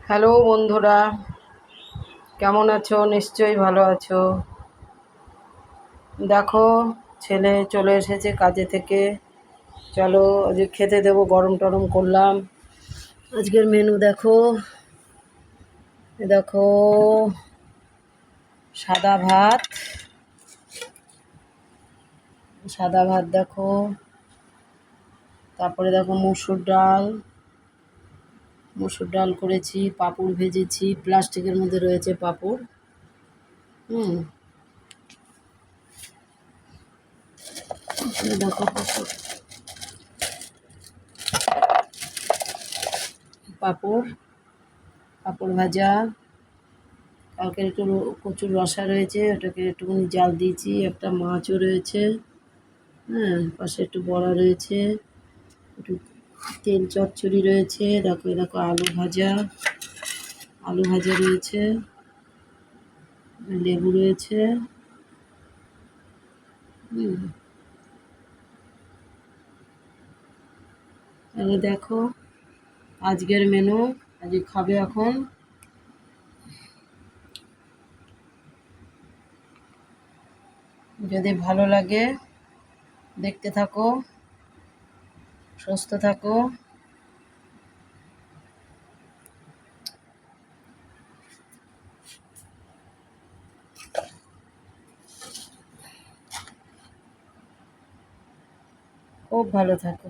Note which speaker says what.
Speaker 1: Hello বন্ধুরা, কেমন আছো? নিশ্চয়ই ভালো আছো। দেখো, ছেলে চলে এসেছে কাজে থেকে। চলো আজকে খেতে দেবো, গরম টরম করলাম। আজকের মেনু দেখো, দেখো সাদা ভাত, সাদা ভাত দেখো। তারপরে দেখো মুসুর ডাল করেছি, পাঁপড় ভেজেছি, প্লাস্টিকের মধ্যে রয়েছে পাঁপড়। দেখো পাঁপড়, পাঁপড় ভাজা। কালকে একটু কচুর রসা রয়েছে, ওটাকে একটুখানি জাল দিয়েছি। একটা মাছও রয়েছে, হ্যাঁ, পাশে একটু বড়া রয়েছে, একটু তেল চচ্চড়ি রয়েছে। দেখো দেখো আলু ভাজা রয়েছে, লেবু রয়েছে। তাহলে দেখো আজকের মেনু। আজকে খাবে এখন। যদি ভালো লাগে দেখতে থাকো, সুস্থ থাকো। খুব ভালো থাকো।